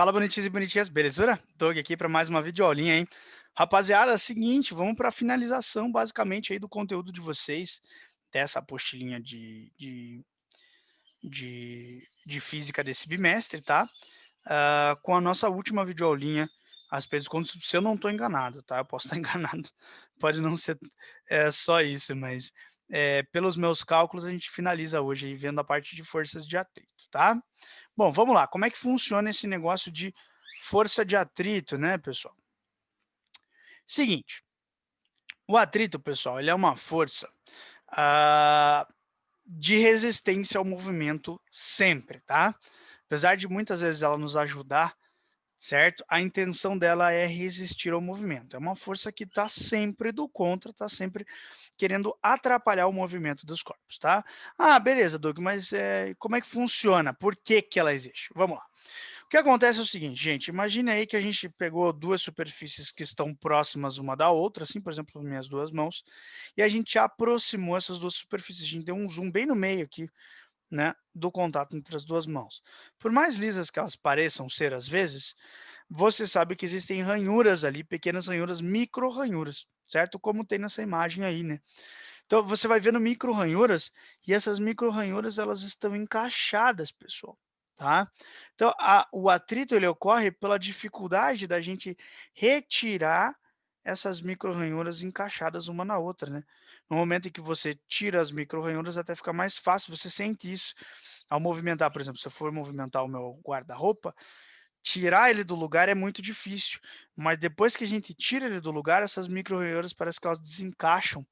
Fala, bonitinhos e bonitinhas, belezura? Doug aqui para mais uma videoaulinha, hein? Rapaziada, é o seguinte, vamos para a finalização basicamente aí do conteúdo de vocês, dessa apostilinha de física desse bimestre, tá? Com a nossa última videoaulinha a respeito dos contos, se eu não estou enganado, tá? Eu posso estar enganado, pode não ser só isso, mas pelos meus cálculos a gente finaliza hoje aí vendo a parte de forças de atrito, tá? Bom, vamos lá. Como é que funciona esse negócio de força de atrito, né, pessoal? Seguinte, o atrito, pessoal, ele é uma força ah, de resistência ao movimento sempre, tá? Apesar de muitas vezes ela nos ajudar, certo? A intenção dela é resistir ao movimento. É uma força que está sempre do contra, está sempre querendo atrapalhar o movimento dos corpos, tá? Ah, beleza, Doug, mas como é que funciona? Por que que ela existe? Vamos lá. O que acontece é o seguinte, gente, imagine aí que a gente pegou duas superfícies que estão próximas uma da outra, assim, por exemplo, minhas duas mãos, e a gente aproximou essas duas superfícies, a gente deu um zoom bem no meio aqui, né, do contato entre as duas mãos. Por mais lisas que elas pareçam ser às vezes, você sabe que existem ranhuras ali, pequenas ranhuras, micro ranhuras, certo? Como tem nessa imagem aí, né? Então você vai vendo micro ranhuras e essas micro ranhuras elas estão encaixadas, pessoal, tá? Então o atrito ele ocorre pela dificuldade da gente retirar essas micro ranhuras encaixadas uma na outra, né? No momento em que você tira as micro ranhuras até fica mais fácil, você sente isso ao movimentar, por exemplo, se eu for movimentar o meu guarda-roupa, tirar ele do lugar é muito difícil, mas depois que a gente tira ele do lugar, essas micro ranhuras parece que elas desencaixam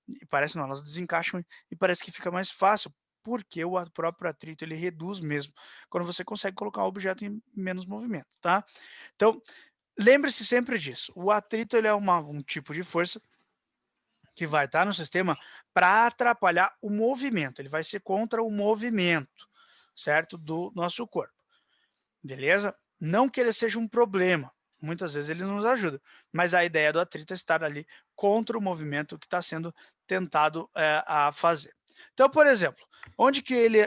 e parece não, elas desencaixam e parece que fica mais fácil, porque o próprio atrito ele reduz mesmo, quando você consegue colocar o objeto em menos movimento, tá? Então, lembre-se sempre disso, o atrito ele é um tipo de força que vai estar no sistema para atrapalhar o movimento, ele vai ser contra o movimento, certo? Do nosso corpo, beleza? Não que ele seja um problema, muitas vezes ele nos ajuda, mas a ideia do atrito é estar ali contra o movimento que está sendo tentado a fazer. Então, por exemplo, onde que ele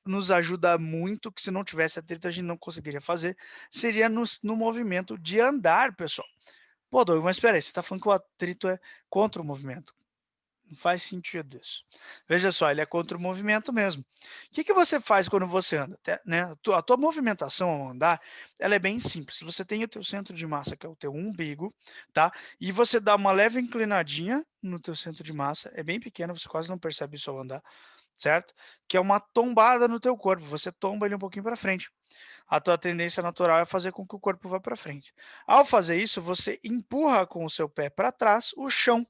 nos ajuda muito, que se não tivesse atrito a gente não conseguiria fazer, seria no movimento de andar, pessoal. Pô, Doug, mas espera aí, você está falando que o atrito é contra o movimento. Não faz sentido isso. Veja só, ele é contra o movimento mesmo. O que que você faz quando você anda? Né? A tua movimentação ao andar, ela é bem simples. Você tem o teu centro de massa, que é o teu umbigo, tá? E você dá uma leve inclinadinha no teu centro de massa, é bem pequeno, você quase não percebe isso ao andar, certo? Que é uma tombada no teu corpo, você tomba ele um pouquinho para frente. A tua tendência natural é fazer com que o corpo vá para frente. Ao fazer isso, você empurra com o seu pé para trás o chão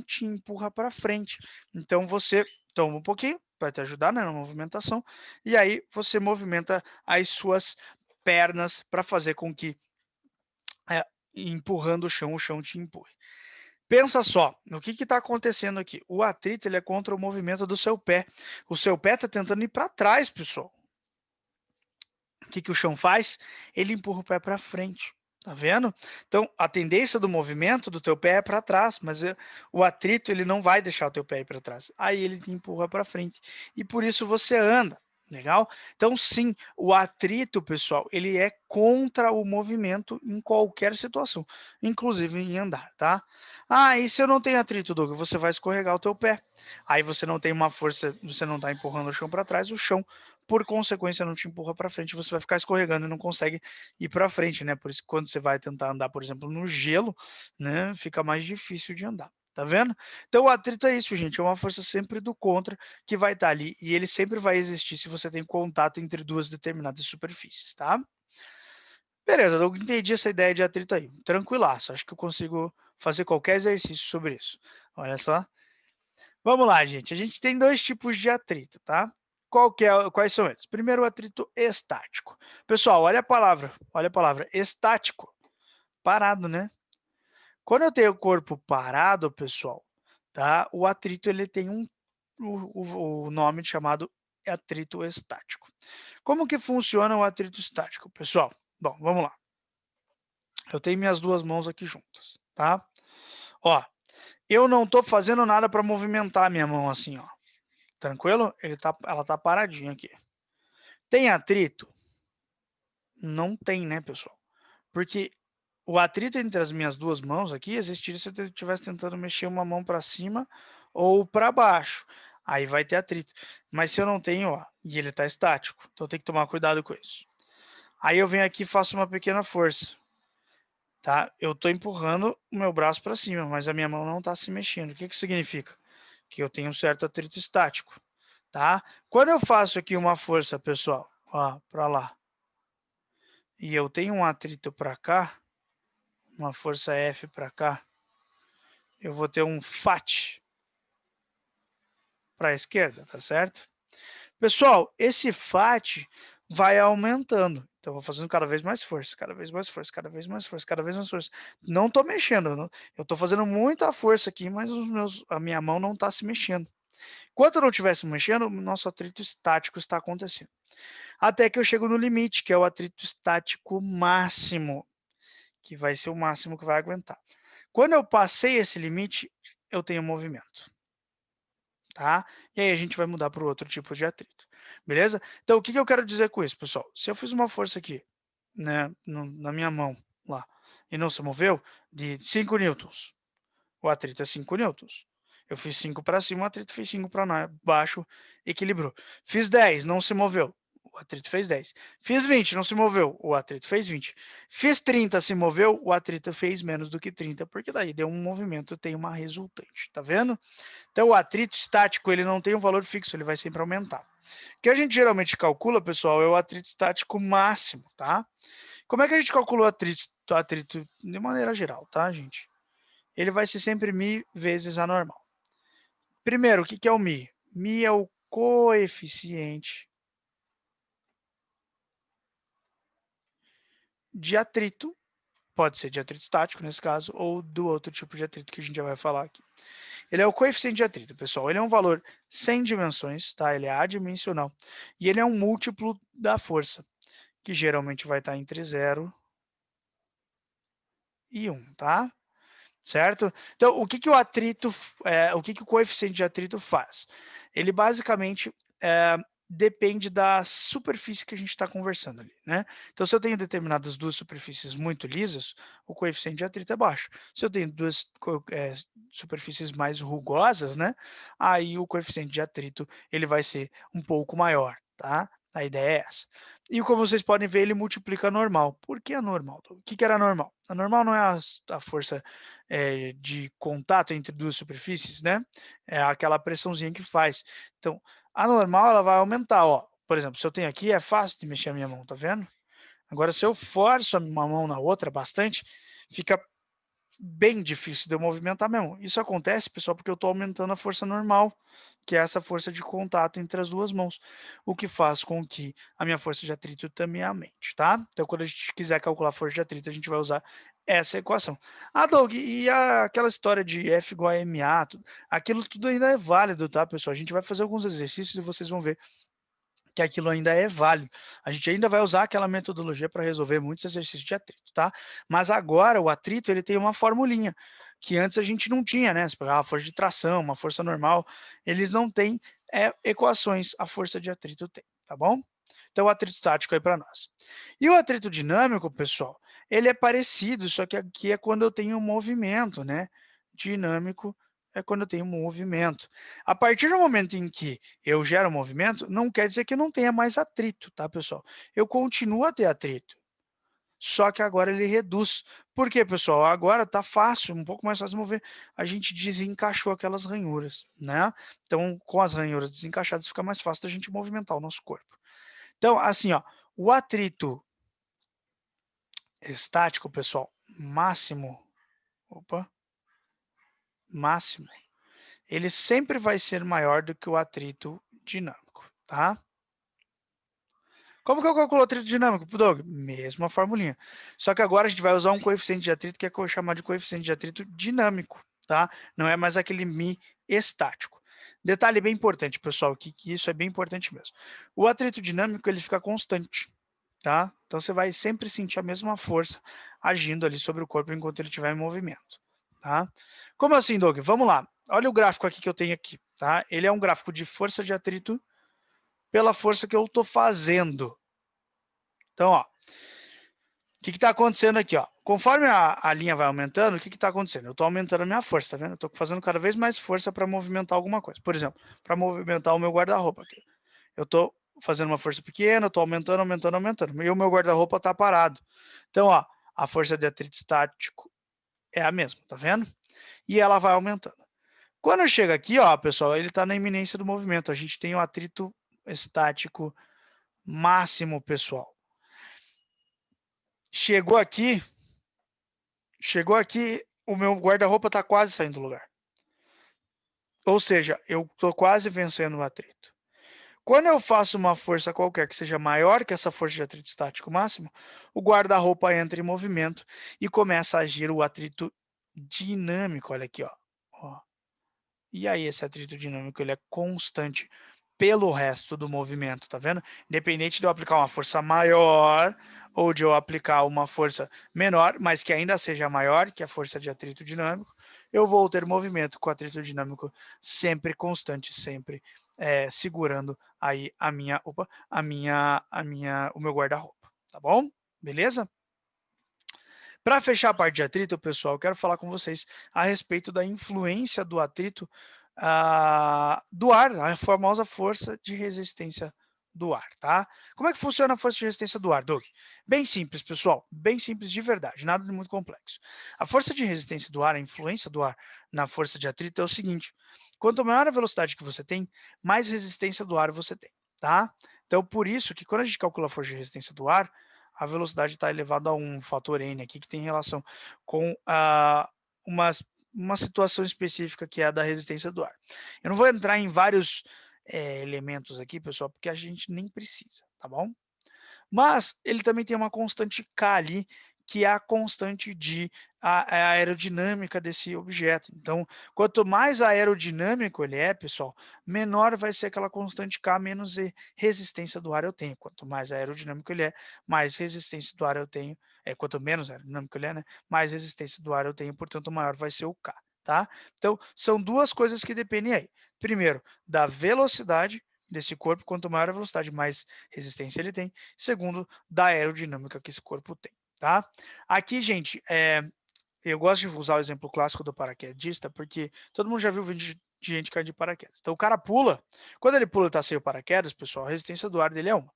te empurra para frente. Então você toma um pouquinho, vai te ajudar, né, na movimentação, e aí você movimenta as suas pernas para fazer com que, empurrando o chão te empurre. Pensa só, o que está acontecendo aqui? O atrito ele é contra o movimento do seu pé. O seu pé está tentando ir para trás, pessoal. O que que o chão faz? Ele empurra o pé para frente. Tá vendo? Então, a tendência do movimento do teu pé é para trás, mas o atrito ele não vai deixar o teu pé ir para trás. Aí ele te empurra para frente. E por isso você anda. Legal? Então, sim, o atrito, pessoal, ele é contra o movimento em qualquer situação, inclusive em andar, tá? Ah, e se eu não tenho atrito, Douglas, você vai escorregar o teu pé. Aí você não tem uma força, você não está empurrando o chão para trás, o chão por consequência, não te empurra para frente, você vai ficar escorregando e não consegue ir para frente, né? Por isso que quando você vai tentar andar, por exemplo, no gelo, né, fica mais difícil de andar. Tá vendo? Então o atrito é isso, gente, é uma força sempre do contra que vai estar ali e ele sempre vai existir se você tem contato entre duas determinadas superfícies, tá? Beleza, eu entendi essa ideia de atrito aí. Tranquilaço, acho que eu consigo fazer qualquer exercício sobre isso. Olha só. Vamos lá, gente. A gente tem dois tipos de atrito, tá? Quais são eles? Primeiro, o atrito estático. Pessoal, olha a palavra, estático, parado, né? Quando eu tenho o corpo parado, pessoal, tá? O atrito ele tem o nome chamado atrito estático. Como que funciona o atrito estático, pessoal? Bom, vamos lá. Eu tenho minhas duas mãos aqui juntas, tá? Ó, eu não estou fazendo nada para movimentar a minha mão assim, ó. Tranquilo? Ela tá paradinha aqui. Tem atrito? Não tem, né, pessoal? Porque o atrito entre as minhas duas mãos aqui existiria se eu estivesse tentando mexer uma mão para cima ou para baixo. Aí vai ter atrito. Mas se eu não tenho, ó, e ele está estático, então eu tenho que tomar cuidado com isso. Aí eu venho aqui e faço uma pequena força, tá? Eu estou empurrando o meu braço para cima, mas a minha mão não está se mexendo. O que que significa? Que eu tenho um certo atrito estático, tá? Quando eu faço aqui uma força, pessoal, ó, para lá, e eu tenho um atrito para cá, uma força F para cá, eu vou ter um FAT para a esquerda, tá certo? Pessoal, esse FAT vai aumentando. Então, eu vou fazendo cada vez mais força, cada vez mais força, cada vez mais força, cada vez mais força. Não estou mexendo, não. Eu estou fazendo muita força aqui, mas a minha mão não está se mexendo. Enquanto eu não estiver se mexendo, o nosso atrito estático está acontecendo. Até que eu chego no limite, que é o atrito estático máximo, que vai ser o máximo que vai aguentar. Quando eu passei esse limite, eu tenho movimento, tá? E aí a gente vai mudar para o outro tipo de atrito, beleza? Então, o que eu quero dizer com isso, pessoal? Se eu fiz uma força aqui, né, na minha mão, lá, e não se moveu, de 5 newtons, o atrito é 5 newtons. Eu fiz 5 para cima, o atrito fez 5 para baixo, equilibrou. Fiz 10, não se moveu, o atrito fez 10. Fiz 20, não se moveu, o atrito fez 20. Fiz 30, se moveu, o atrito fez menos do que 30, porque daí deu um movimento, tem uma resultante, tá vendo? Então, o atrito estático, ele não tem um valor fixo, ele vai sempre aumentar. O que a gente geralmente calcula, pessoal, é o atrito estático máximo, tá? Como é que a gente calcula o atrito de maneira geral, tá, gente? Ele vai ser sempre μ vezes a normal. Primeiro, o que é o μ? μ é o coeficiente de atrito, pode ser de atrito estático nesse caso, ou do outro tipo de atrito que a gente já vai falar aqui. Ele é o coeficiente de atrito, pessoal. Ele é um valor sem dimensões, tá? Ele é adimensional. E ele é um múltiplo da força, que geralmente vai estar entre 0 e 1, tá? Certo? Então, o que, que o atrito, o que, que o coeficiente de atrito faz? Ele basicamente depende da superfície que a gente está conversando ali, né? Então, se eu tenho determinadas duas superfícies muito lisas, o coeficiente de atrito é baixo. Se eu tenho duas superfícies mais rugosas, né? Aí o coeficiente de atrito ele vai ser um pouco maior, tá? A ideia é essa. E como vocês podem ver, ele multiplica normal. Por que a normal? O que, que era normal? A normal não é a força de contato entre duas superfícies, né? É aquela pressãozinha que faz. Então, a normal ela vai aumentar, ó. Por exemplo, se eu tenho aqui, é fácil de mexer a minha mão, tá vendo? Agora, se eu forço uma mão na outra bastante, fica bem difícil de eu movimentar mesmo. Isso acontece, pessoal, porque eu estou aumentando a força normal, que é essa força de contato entre as duas mãos, o que faz com que a minha força de atrito também aumente, tá? Então, quando a gente quiser calcular a força de atrito, a gente vai usar essa equação. Ah, Doug, e aquela história de F igual a MA, aquilo tudo ainda é válido, tá, pessoal? A gente vai fazer alguns exercícios e vocês vão ver que aquilo ainda é válido. A gente ainda vai usar aquela metodologia para resolver muitos exercícios de atrito, tá? Mas agora o atrito ele tem uma formulinha que antes a gente não tinha, né? Você pegava a força de tração, uma força normal, eles não têm equações, a força de atrito tem, tá bom? Então o atrito estático aí para nós. E o atrito dinâmico, pessoal, ele é parecido, só que aqui é quando eu tenho um movimento, né? Dinâmico é quando eu tenho um movimento. A partir do momento em que eu gero movimento, não quer dizer que não tenha mais atrito, tá, pessoal? Eu continuo a ter atrito, só que agora ele reduz. Por quê, pessoal? Agora tá fácil, um pouco mais fácil de mover. A gente desencaixou aquelas ranhuras, né? Então, com as ranhuras desencaixadas, fica mais fácil da gente movimentar o nosso corpo. Então, assim, ó, o atrito estático, pessoal, máximo, opa, máximo, ele sempre vai ser maior do que o atrito dinâmico, tá? Como que eu calculo o atrito dinâmico, Doug? Mesma formulinha. Só que agora a gente vai usar um coeficiente de atrito que é chamado de coeficiente de atrito dinâmico, tá? Não é mais aquele μ estático. Detalhe bem importante, pessoal, que isso é bem importante mesmo. O atrito dinâmico, ele fica constante, tá? Então você vai sempre sentir a mesma força agindo ali sobre o corpo enquanto ele estiver em movimento, tá? Como assim, Doug? Vamos lá. Olha o gráfico aqui que eu tenho aqui, tá? Ele é um gráfico de força de atrito pela força que eu estou fazendo. Então, ó, que está acontecendo aqui? Ó? Conforme a linha vai aumentando, o que está acontecendo? Eu estou aumentando a minha força, tá vendo? Eu estou fazendo cada vez mais força para movimentar alguma coisa. Por exemplo, para movimentar o meu guarda-roupa aqui. Eu estou fazendo uma força pequena, estou aumentando, aumentando, aumentando. E o meu guarda-roupa está parado. Então, ó, a força de atrito estático é a mesma, tá vendo? E ela vai aumentando. Quando chega aqui, ó, pessoal, ele está na iminência do movimento. A gente tem o atrito estático máximo, pessoal. Chegou aqui, o meu guarda-roupa está quase saindo do lugar. Ou seja, eu estou quase vencendo o atrito. Quando eu faço uma força qualquer que seja maior que essa força de atrito estático máximo, o guarda-roupa entra em movimento e começa a agir o atrito dinâmico. Olha aqui, ó. E aí esse atrito dinâmico ele é constante pelo resto do movimento, tá vendo? Independente de eu aplicar uma força maior ou de eu aplicar uma força menor, mas que ainda seja maior que a força de atrito dinâmico, eu vou ter movimento com atrito dinâmico sempre constante, sempre segurando aí o meu guarda-roupa, tá bom? Beleza? Para fechar a parte de atrito, pessoal, eu quero falar com vocês a respeito da influência do atrito do ar, a famosa força de resistência do ar, tá? Como é que funciona a força de resistência do ar, Doug? Bem simples, pessoal, bem simples de verdade, nada de muito complexo. A força de resistência do ar, a influência do ar na força de atrito é o seguinte: quanto maior a velocidade que você tem, mais resistência do ar você tem, tá? Então, por isso que quando a gente calcula a força de resistência do ar, a velocidade está elevada a um fator n aqui, que tem relação com uma situação específica que é a da resistência do ar. Eu não vou entrar em vários elementos aqui, pessoal, porque a gente nem precisa, tá bom? Mas ele também tem uma constante K ali, que é a constante a aerodinâmica desse objeto. Então, quanto mais aerodinâmico ele é, pessoal, menor vai ser aquela constante K menos E, resistência do ar eu tenho. Quanto mais aerodinâmico ele é, mais resistência do ar eu tenho. Quanto menos aerodinâmico ele é, né, mais resistência do ar eu tenho, portanto, maior vai ser o K, tá? Então, são duas coisas que dependem aí. Primeiro, da velocidade desse corpo, quanto maior a velocidade, mais resistência ele tem. Segundo, da aerodinâmica que esse corpo tem, tá? Aqui, gente, eu gosto de usar o exemplo clássico do paraquedista, porque todo mundo já viu vídeo de gente cair de paraquedas. Então, o cara pula, quando ele pula e está sem o paraquedas, pessoal, a resistência do ar dele é 1.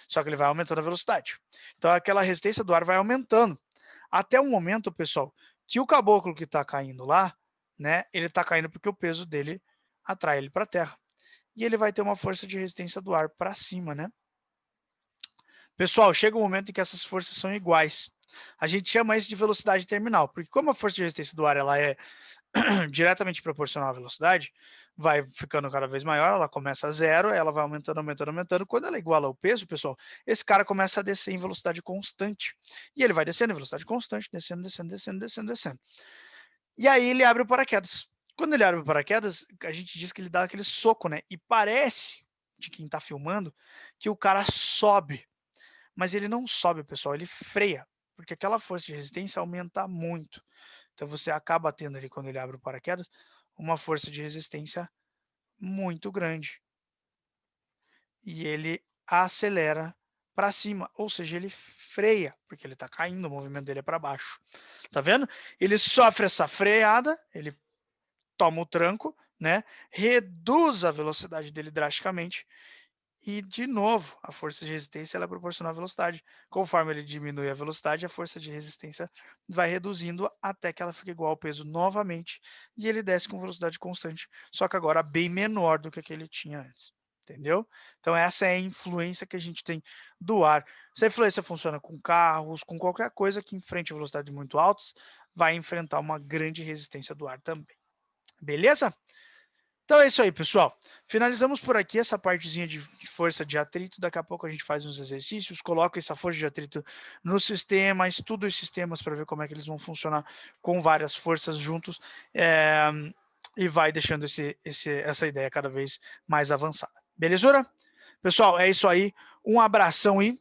Só que ele vai aumentando a velocidade. Então, aquela resistência do ar vai aumentando. Até o momento, pessoal, que o caboclo que está caindo lá, né, ele está caindo porque o peso dele atrai ele para a terra. E ele vai ter uma força de resistência do ar para cima, né? Pessoal, chega um momento em que essas forças são iguais. A gente chama isso de velocidade terminal, porque como a força de resistência do ar ela é diretamente proporcional à velocidade, vai ficando cada vez maior, ela começa a zero, ela vai aumentando, aumentando, aumentando. Quando ela iguala o peso, pessoal, esse cara começa a descer em velocidade constante. E ele vai descendo em velocidade constante, descendo, descendo, descendo, descendo, descendo. E aí ele abre o paraquedas. Quando ele abre o paraquedas, a gente diz que ele dá aquele soco, né? E parece, de quem tá filmando, que o cara sobe. Mas ele não sobe, pessoal, ele freia. Porque aquela força de resistência aumenta muito. Então você acaba tendo ali, quando ele abre o paraquedas, uma força de resistência muito grande. E ele acelera para cima, ou seja, ele freia, porque ele está caindo, o movimento dele é para baixo. Tá vendo? Ele sofre essa freada, ele toma o tranco, né? Reduz a velocidade dele drasticamente e, de novo, a força de resistência ela é proporcional à velocidade. Conforme ele diminui a velocidade, a força de resistência vai reduzindo até que ela fique igual ao peso novamente e ele desce com velocidade constante, só que agora bem menor do que ele tinha antes. Entendeu? Então, essa é a influência que a gente tem do ar. Essa influência funciona com carros, com qualquer coisa que enfrente velocidades muito altas, vai enfrentar uma grande resistência do ar também. Beleza? Então é isso aí, pessoal. Finalizamos por aqui essa partezinha de força de atrito. Daqui a pouco a gente faz uns exercícios, coloca essa força de atrito no sistema, estuda os sistemas para ver como é que eles vão funcionar com várias forças juntos e vai deixando essa ideia cada vez mais avançada. Belezura? Pessoal, é isso aí. Um abração e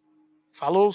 falou!